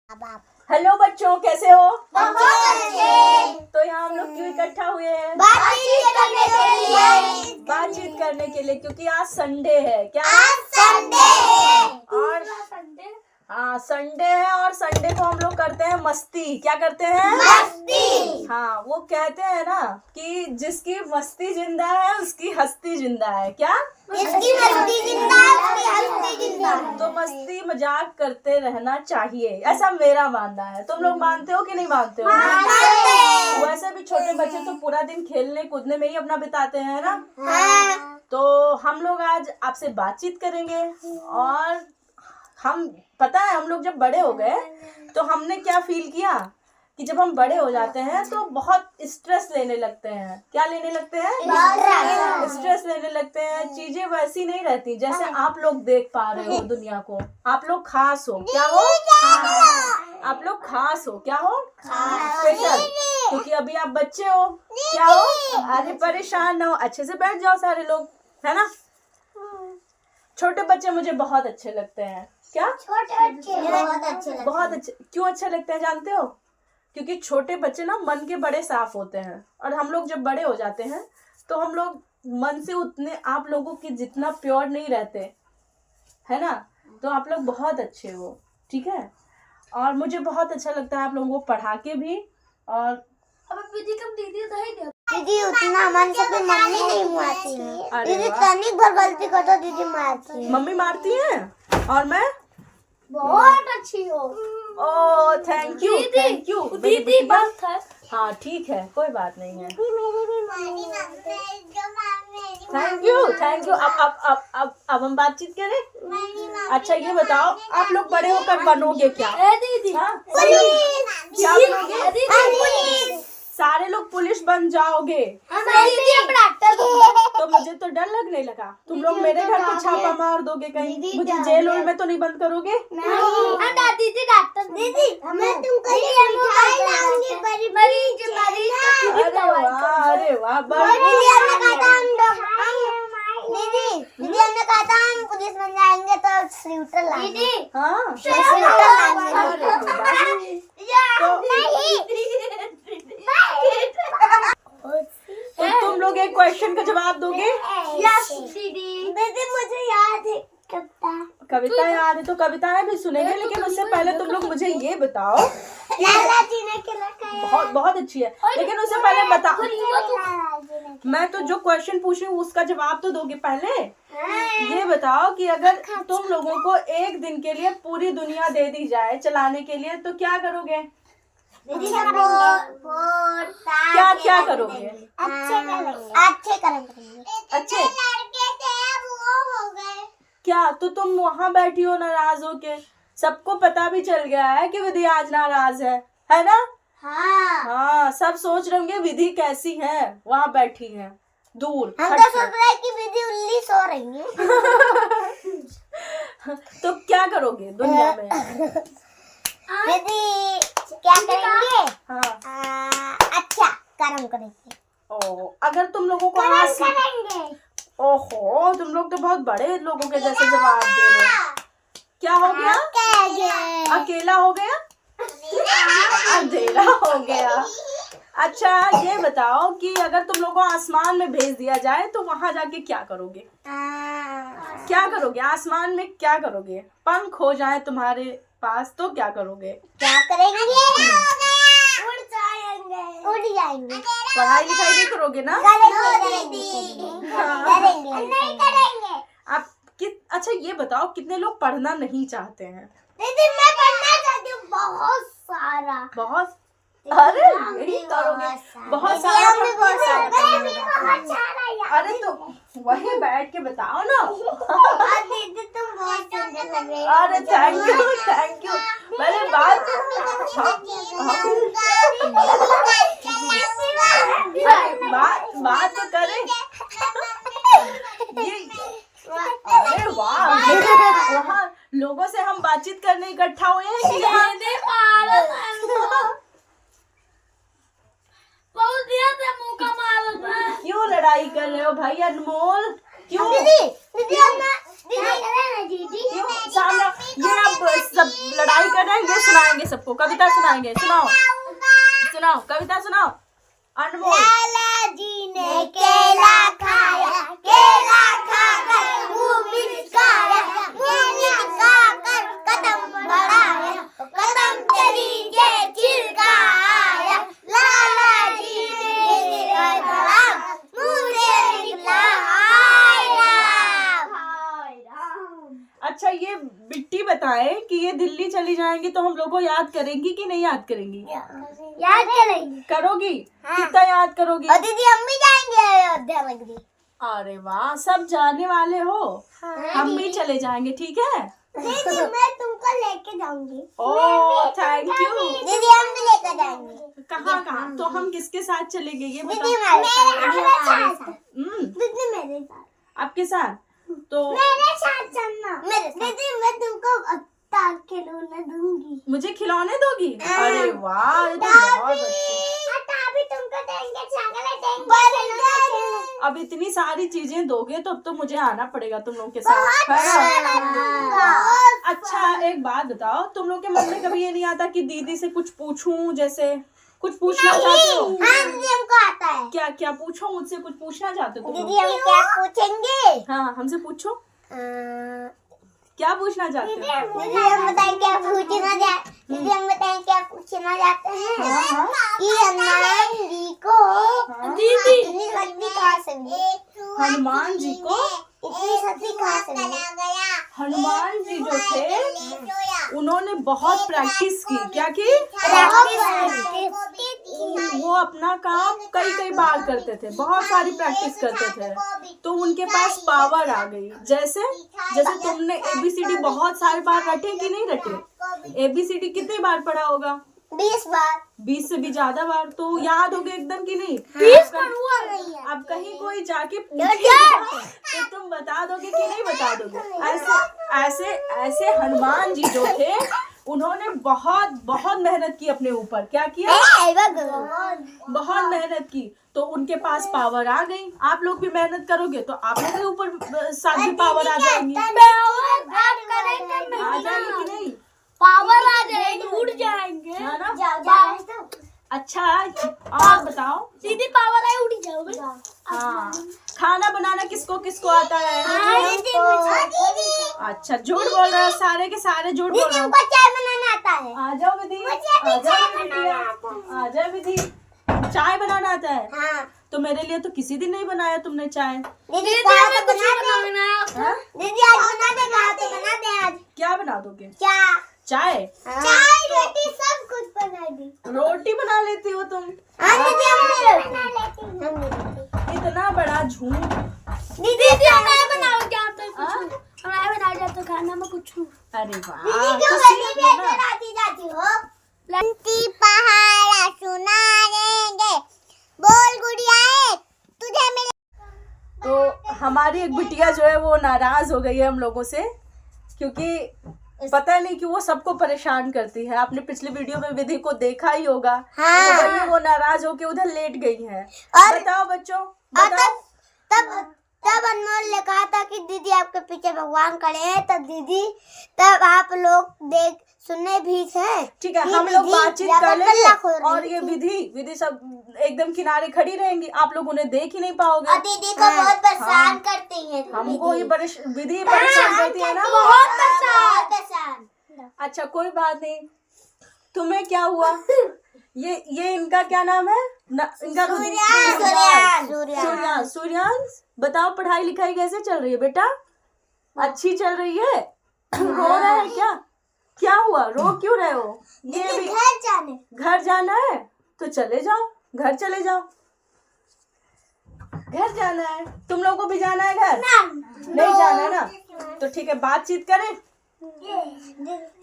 Hello बच्चों, कैसे हो? बहुत अच्छे। तो यहाँ हम लोग क्यों इकट्ठा हुए हैं? बातचीत करने के लिए। बातचीत करने के लिए, क्योंकि आज संडे है। क्या? आज संडे है। और हाँ, संडे है और संडे को हम लोग करते हैं मस्ती। क्या करते हैं? मस्ती। हाँ, वो कहते हैं ना कि जिसकी मस्ती जिंदा है उसकी हस्ती जिंदा है। क्या? जिसकी मस्ती जिंदा है उसकी हस्ती जिंदा है। तो मस्ती मजाक करते रहना चाहिए, ऐसा मेरा मानना है। तुम लोग मानते हो कि नहीं मानते हो? वैसे भी छोटे बच्चे तो पूरा दिन खेलने कूदने में ही अपना बिताते हैं ना। हाँ। तो हम लोग आज आपसे बातचीत करेंगे। और हम पता है, हम लोग जब बड़े हो गए तो हमने क्या फील किया कि जब हम बड़े हो जाते हैं तो बहुत स्ट्रेस लेने लगते हैं। क्या लेने लगते हैं? स्ट्रेस लेने लगते हैं। चीजें वैसी नहीं रहती जैसे आप लोग देख पा रहे हो दुनिया को। आप लोग खास हो। क्या हो? आप लोग खास हो। क्या हो? स्पेशल। क्योंकि अभी आप बच्चे हो। क्या हो? अरे परेशान ना हो, अच्छे से बैठ जाओ सारे लोग, है ना। छोटे बच्चे मुझे बहुत अच्छे लगते हैं। क्या? छोटे बच्चे बहुत अच्छे लगते हैं। बहुत अच्छे। क्यों अच्छे लगते हैं जानते हो? क्योंकि छोटे बच्चे ना मन के बड़े साफ होते हैं। और हम लोग जब बड़े हो जाते हैं तो हम लोग मन से उतने आप लोगों की जितना प्योर नहीं रहते, है ना। तो आप लोग बहुत अच्छे हो, ठीक है। और मुझे बहुत अच्छा लगता है आप लोगों को पढ़ा के भी। और दीदी उतना मन से भी मम्मी नहीं मारती है। अरे दीदी वाह। तनिक भर गलती कर तो दीदी मारती है। मम्मी मारती हैं और मैं बहुत अच्छी हो। ओ थैंक यू, थैंक यू दीदी बात है। हाँ ठीक है, कोई बात नहीं है। मेरी भी मम्मी थैंक यू। अब हम बातचीत करें। अच्छा ये बताओ, आप लोग बड़े होकर बनोगे क्या? दीदी हाँ? पुलिस। क्या बनोगे? पुलिस। सारे लोग पुलिस बन जाओगे। तो मुझे तो डर लगने लगा। तुम लोग मेरे घर पे छापा मार दोगे कहीं, मुझे जेल वेल में तो नहीं बंद करोगे? दीदी मैं तुमको मिठाई लाऊंगी अरे वाह दीदी हमने कहा था हम पुलिस बन जाएंगे तो स्वेटर लाएंगे। हाँ तो तुम लोग एक क्वेश्चन का जवाब दोगे? दीदी मुझे याद है कविता याद है तो कविताएं भी सुनेंगे, लेकिन उससे पहले तुम लोग मुझे ये बताओ। लाला जी ने खिलाया। बहुत बहुत अच्छी है, लेकिन उससे पहले बता, मैं तो जो क्वेश्चन पूछ रही हूँ उसका जवाब तो दोगे पहले। ये बताओ कि अगर तुम लोगों को एक दिन के लिए पूरी दुनिया दे दी जाए चलाने के लिए तो क्या करोगे? क्या क्या करोगे? अच्छे करेंगे। अच्छे लड़के थे वो हो गए। क्या? तो तुम वहां बैठी हो नाराज हो के, सबको पता भी चल गया है कि विधि आज नाराज है ना। हाँ, सब सोच रहे होंगे विधि कैसी है, वहां बैठी है दूर। हम तो सोच रहे हैं कि विधि उल्ली सो रही है। तो क्या करोगे दुनिया में? विधि क्या करेंगे? हाँ अच्छा कर्म करेंगे। ओ, अगर तुम लोगों को ओहो, तुम लोग तो बहुत बड़े लोगों के जैसे जवाब दे रहे हो। क्या हो गया? अकेला हो गया, अंधेरा हो गया। अच्छा ये बताओ कि अगर तुम लोगों को आसमान में भेज दिया जाए तो वहां जाके क्या करोगे? क्या करोगे? आसमान में क्या करोगे? पंख हो जाए तुम्हारे पास तो क्या करोगे? क्या करेंगे? उड़ जाएंगे। पढ़ाई लिखाई नहीं करोगे ना? करेंगे। आप अच्छा ये बताओ, कितने लोग पढ़ना नहीं चाहते हैं? दीदी मैं पढ़ना चाहती हूँ बहुत सारा। बहुत। अरे यही करोगे, बहुत सारा। अरे तो वही बैठ के बताओ ना। दीदी तुम बहुत सुंदर लग रही हो। अरे थैंक यू। पहले बात बात तो करें। अरे वाह, वहाँ लोगों से हम बातचीत करने इकट्ठा हुए हैं कि यहाँ क्यों लड़ाई कर रहे हो भाई अनमोल? क्यों? दीदी क्यों सामने? ये आप सब लड़ाई कर रहे हैं, ये सुनाएंगे सबको, कविता सुनाएंगे। सुनाओ सुनाओ कविता सुनाओ। अनमोल। लाला जी ने केला खाया, केला खाकर मुंह बिचकाया, मुंह बिचकाकर कदम बढ़ाया, कदम चली के चिल्लाया, लाला जी ने धड़ा मुंह से निकला हाय राम। अच्छा ये बिट्टी बताए कि ये दिल्ली चली जाएंगी तो हम लोग को याद करेंगी कि नहीं याद करेंगी? याद करेंगे। करोगी? हाँ। कितना याद करोगी? और दीदी हम भी जाएंगे अयोध्या नगरी। अरे वाह, सब जाने वाले हो। हाँ। हम भी चले जाएंगे, ठीक है? दीदी मैं तुमको लेके जाऊंगी। Oh thank you. दीदी हम भी लेकर जाएंगे। कहाँ कहाँ? तो हम किसके साथ चलेंगे ये दीदी बताओ। मेरे साथ। दीदी मेरे साथ। आपके साथ? तो मेरे साथ चलना। मेरे साथ। दीदी मैं तुमको तार खिलौने दूंगी। मुझे खिलौने दोगी? हाँ। अरे वाह, ये तो बहुत अच्छी। भी तुमको देंगे, चॉकलेट देंगे। अब इतनी सारी चीजें दोगे तो अब तो मुझे आना पड़ेगा तुम लोग के साथ, है ना? अच्छा एक बात बताओ, तुम लोग के मन में कभी ये नहीं आता कि दीदी से कुछ पूछूं, जैसे कुछ पूछना चाहते हो? हाँ दीदी हमको आता है। क्या क्या पूछो मुझसे, कुछ पूछना चाहते हो तुम दीदी लोग? हम क्या पूछेंगे? हाँ हमसे पूछो, क्या पूछना चाहते हो? दीदी हम बताएं क्या पूछना चाहते? दीदी हम बताएं क्या पूछना चाहते हैं? हाँ। कि हनुमान जी को दीदी इतनी शक्ति कहाँ से मिली? हनुमान जी को इतनी शक्ति कहाँ से मिली? हनुमान जी जो थे उन्होंने बहुत प्रैक्टिस की। क्या की? वो अपना काम कई कई बार करते थे, बहुत सारी प्रैक्टिस करते थे, तो उनके पास पावर आ गई। जैसे जैसे तुमने ABCD बहुत सारी बार रटे कि नहीं रटे? ABCD कितनी बार पढ़ा होगा? 20 बार। 20 से भी ज्यादा बार, तो याद हो गया एकदम कि नहीं? 20 बार हुआ नहीं है। अब कहीं कोई जाके पूछेगा तो तुम बता दोगे कि नहीं बता दोगे? ऐसे ऐसे ऐसे हनुमान जी जो थे उन्होंने बहुत बहुत मेहनत की अपने ऊपर। क्या किया? बहुत मेहनत की, तो उनके पास पावर आ गई। आप लोग भी मेहनत करोगे तो आप लोग के ऊपर साथ भी पावर आ जाएंगी। आ जाएंगी कि नहीं? पावर आ जाएगी, उड़ जाएंगे। है ना? जाओ। अच्छा और बताओ। सीधी पावर आए उड़ जाओगे। हाँ, खाना बनाना किसको किसको आता है? अच्छा झूठ बोल रहे हो, सारे के सारे झूठ बोल रहे हो। चाय बनाना आता है। आ जाओ विधि, आ जाओ विधि, आ जाओ विधि। चाय बनाना आता है? हाँ। तो मेरे लिए तो किसी दिन नहीं बनाया तुमने चाय। दीदी आज बना दे। हाँ? दीदी आज बना दे, बना दे आज। क्या बना दोगे? क्या? चाय? चाय रोटी सब कुछ बना दी। रोटी बना लेती हो तुम? हाँ दीदी हम बना लेती। इतना बड़ा झूठ। दीदी मैं बनाऊं क्या तो? मैं बना जाता खाना में कुछ। अरे वाह, दीदी तो क्यों सीख लो ना। आती जाती हो? लंती पहाड़ा सुनाएंगे, बोल गुड़िया तुझे मिले। तो हमारी एक बिटिया जो है वो नाराज हो गई है हम लोगों से, क्योंकि पता नहीं कि वो सबको परेशान करती है। आपने पिछली वीडियो में विधि को देखा ही होगा। हाँ। तो वही वो नाराज होके उधर लेट गई है। और बताओ बच्चों, और बताओ। तब अनमोल ने कहा था कि दीदी आपके पीछे भगवान खड़े हैं, तब दीदी तब आप लोग देख सुने भी थे। ठीक है, कि हम लोग दीदी बातचीत ज्यादा कर लेंगे कल्ला खोल रही और ये विधि सब एकदम किनारे खड़ी रहेंगी, आप लोग उन्हें देख ही नहीं पाओगे। और दीदी को बहुत परेशान करती है। हमको ये विधि परेशान करती है ना। बहुत परेशान। अच्छा कोई बात नहीं। तुम्हें क्या हुआ? ये इनका क्या नाम है? इनका सूर्यांश। बताओ पढ़ाई लिखाई कैसे चल रही है बेटा? अच्छी चल रही है? रो रहा है क्या? क्या हुआ, रो क्यों रहे हो? ये भी घर जाना है तो चले जाओ, घर चले जाओ। घर जाना है, तुम लोगों को भी जाना है घर? नहीं जाना है ना? तो ठीक है, बातचीत करें।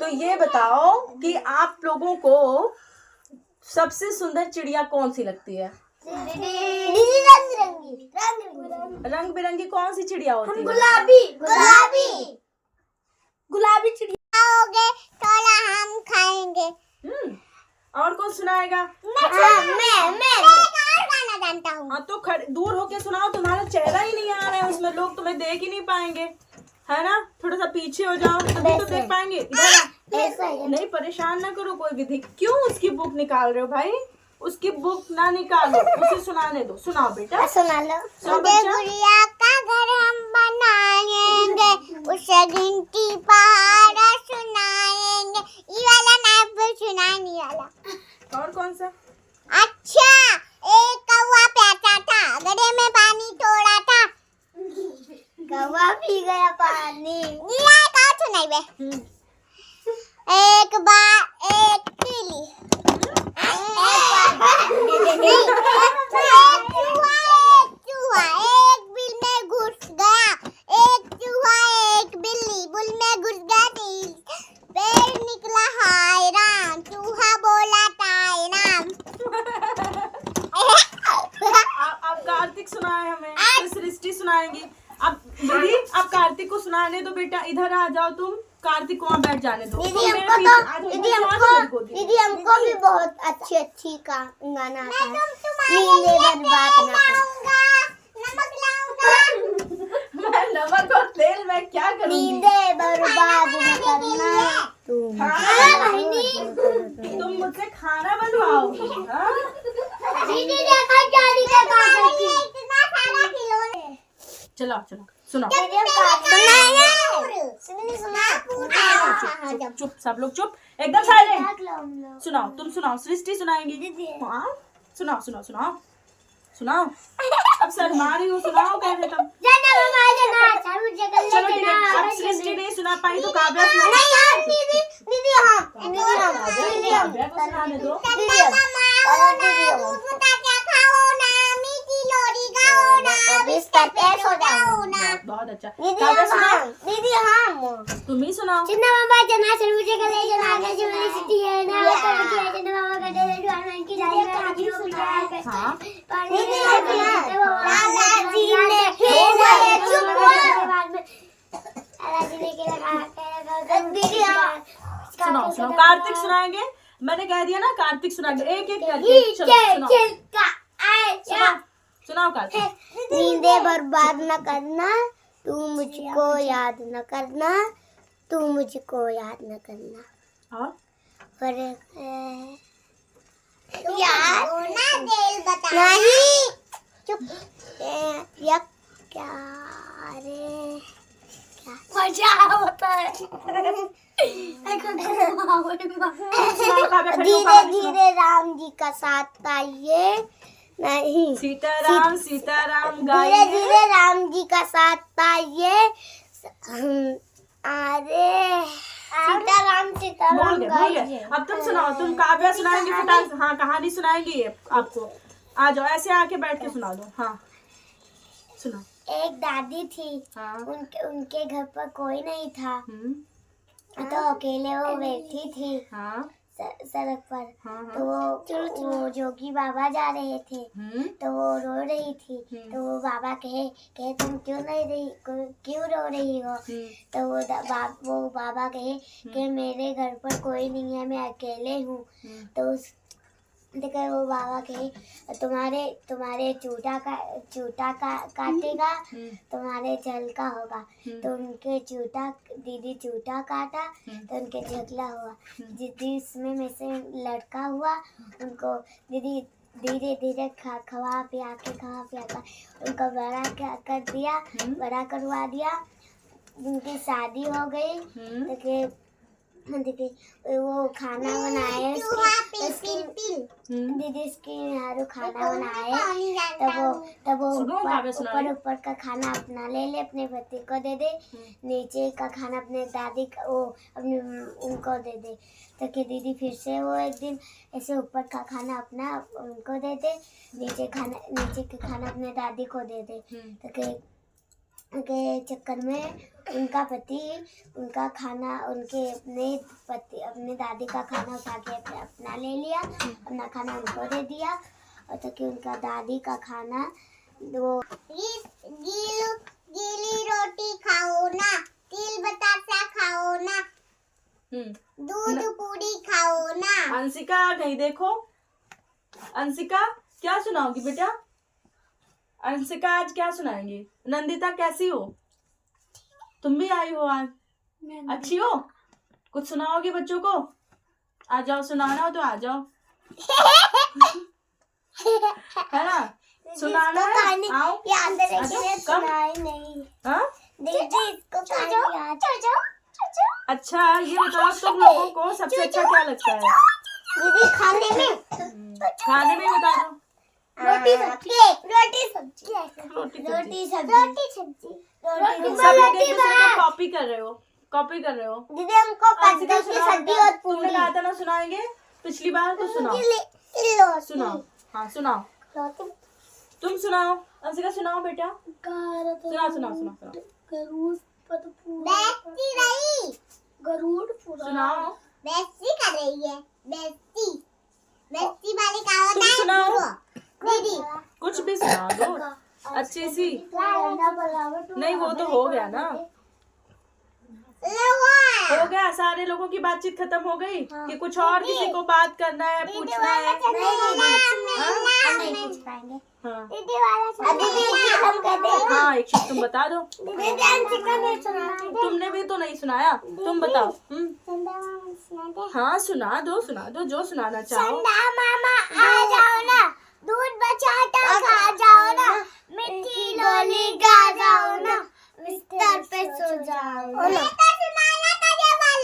तो ये बताओ कि आप लोगों को सबसे सुंदर चिड़िया कौन सी लगती है? रंग बिरंगी कौन सी चिड़िया होती है? गुलाबी चिड़िया आओगे थोड़ा हम खाएंगे। और कौन सुनाएगा? मैं गाना जानता हूँ। हाँ तो दूर होके सुनाओ, तुम्हारा चेहरा ही नहीं आ रहा है उसमें, लोग तुम्हें देख ही नहीं पाएंगे। है ना, थोड़ा सा पीछे हो जाओ तभी तो देख पाएंगे। इधर आ। ऐसा है। नहीं, परेशान ना करो कोई विधि। क्यों उसकी बुक निकाल रहे हो भाई? उसकी बुक ना निकालो, उसे सुनाने दो। सुनाओ बेटा, सुना लो। सुनाओ मुझे बच्चा। गुड़िया का घर हम बनाएंगे, उसे गिनती पहाड़ा सुनाएंगे। ये वाला ना सुनाने वाला। और कौन सा? अच्छा, एक कौवा प्यासा था, गड्ढे में पानी छोड़ा था, कौवा पी गया पानी। ये कहाँ सुनाई बे? एक बार एक बिल्ली, एक बिल में घुस गया, एक चूहा एक बिल्ली बुल में घुस गया, पेड़ निकला हाय राम, चूहा बोला ताय राम। आप कार्तिक सुनाए हमें, तो सृष्टि सुनाएंगी। अब दीदी, आप कार्तिक को सुनाने दो बेटा। इधर आ जाओ तुम, कार्तिक को वहाँ बैठ जाने दो। दीदी हमको भी बहुत अच्छी का गाना आता है। नींदे बर्बाद ना कर, मैं नमक और तेल में क्या करूँगी? नींदे बर्बाद न करना तुम। तुम मुझसे खाना बनवाओगी? हाँ? दीदी देखो जाली का कागज इतना सारा खिलौने। चलो चलो सुनाओ। चुप चुप, सब लोग चुप, एकदम साइलेंट। सुनाओ, तुम सुनाओ, सृष्टि सुनाएंगी। हाँ, सुनाओ सुनाओ सुनाओ सुनाओ। अब शर्मा रही हो, सुनाओ कैसे तुम। चलो ठीक है, अब सृष्टि नहीं सुना पाई तो काव्या सुनाने दो। बहुत अच्छा। काव्या सुनाओ। दीदी हम तुम ही सुनाओ। चिन्ना मामा जना मुझे गले जना के जुमली सिटी है ना के चिन्ना मामा का दे दुआन की जाई में हाथी को पिटाया। हां दीदी लालाजी ने खेला चुप बाद में लालाजी ने के लगा दीदी सुनाओ सुनाओ। कार्तिक सुनाएंगे, मैंने कह दिया ना कार्तिक सुनाएंगे, एक एक करके। चलो सुनाओ सुनाओ कार्तिक। नींदे बर्बाद न करना, तू मुझको याद न करना, तू मुझको याद न करना। और यार दिल बता नहीं चुप। ये क्या रे मजा होता है। धीरे धीरे राम जी का साथ आइए, नहीं सीताराम सीताराम धीरे गाइए। धीरे राम जी का साथ पाइए। अरे सीताराम भूल गए। अब तुम सुनाओ, तुम काव्या सुनाएंगी फटाक। हाँ, कहानी सुनाएंगी आपको। आ जाओ, ऐसे आके बैठ के सुना दो। हाँ सुनाओ। एक दादी थी, हाँ। उनके घर पर कोई नहीं था, तो अकेले वो बैठी थी। हाँ। सड़क पर। हाँ। तो वो जोगी बाबा जा रहे थे, तो वो रो रही थी। तो वो बाबा कहे तुम क्यों रो रही हो? तो वो बाबा कहे कि मेरे घर पर कोई नहीं है, मैं अकेले हूँ। तो देखो वो बाबा कहे तुम्हारे चूटा काटेगा, तुम्हारे जल का होगा। तो उनके दीदी चूटा काटा, तो उनके झगड़ा हुआ। जिसमें से लड़का हुआ, उनको दीदी धीरे धीरे खवा पिया कर उनको बड़ा करवा दिया। उनकी शादी हो गई। देखिए वो खाना बनाए, दीदी इसकी खाना बनाए। तब वो ऊपर का खाना अपना ले अपने पति को दे दे, नीचे का खाना अपने दादी को उनको दे दे। तो कि दीदी फिर से वो एक दिन ऐसे ऊपर का खाना अपना उनको दे दे, नीचे का खाना अपने दादी को दे दे। तो के चक्कर में उनका पति उनका खाना अपने दादी का खाना उठा के अपना ले लिया, अपना खाना उनको दे दिया। और तो कि उनका दादी का खाना वो गीली रोटी खाओ ना, तिल बतासा खाओ ना, दूध पूरी खाओ ना। अंशिका कहीं देखो, अंशिका क्या सुनाओगी बेटा? अंशिका आज क्या सुनाएंगी? नंदिता कैसी हो? तुम भी आई हो आज, अच्छी हो? कुछ सुनाओगे बच्चों को? आ जाओ, सुनाना हो तो आ जाओ, है ना? सुनाना है, आओ। याद रखिए, कम। सुनाई नहीं। हाँ? दीदी इसको कहानी याद। अच्छा ये बताओ तुम लोगों को सबसे अच्छा क्या लगता है? दीदी खाने में खाने में बता दो। रोटी सब्जी, रोटी सब्जी, रोटी सब्जी। रोटी सब्जी, रोटी सब्जी, सब लोग एक दूसरे को कॉपी कर रहे हो, कॉपी कर रहे हो। दीदी हमको अंशिका कद्दू की सब्जी सुनाओ, और तुमने पूरी। कहा था ना सुनाएंगे पिछली बार, तो सुनाओ सुनाओ। हाँ सुनाओ, तुम सुनाओ अंशिका, सुनाओ बेटा, सुनाओ सुनाओ सुनाओ सुनाओ। बेस्ती कर रही है, बेस्ती, बेस्ती वाली कहावत तुम है। सुनाओ, दीदी कुछ भी सुना दो अच्छी सी। नहीं वो तो हो गया ना, हो गया, सारे लोगों की बातचीत खत्म हो गई कि कुछ और किसी को बात करना है, पूछना है? नहीं पूछ पाएंगे। हाँ दीदी वाला हम कहते हैं। हाँ एक चीज तुम बता दो, दीदी अंशिका नहीं सुनाती। तुमने भी तो नहीं सुनाया, तुम बताओ। हाँ सुना दो जो सुनाना चाहो। संदा मामा आ जाओ ना, दूध बचाता खा जाओ ना, मीठी लोली गा जाओ ना, बिस्तर पे सो जाओ ना।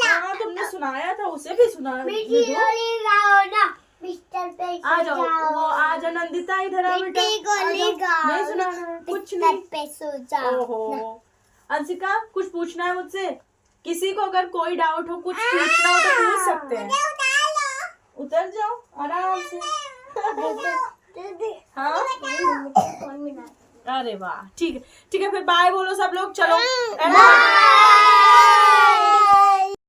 हाँ तुमने सुनाया था, उसे भी सुना मीठी दो। लोली गाओ ना, बिस्तर पे आ सो जाओ, जाओ। वो आ जा नंदिता, इधर आ बेटा, मीठी गोली आ जाओ। गाओ नहीं ना, सुनाना है, कुछ बिस्तर नहीं। पे सो जाओ। ओहो अंशिका, कुछ पूछना है मुझसे? किसी को अगर कोई डाउट हो, कुछ पूछना हो तो पूछ सकते हैं। उतर जाओ आराम से। हाँ अरे वाह, ठीक है फिर बाय बोलो सब लोग, चलो। बाय।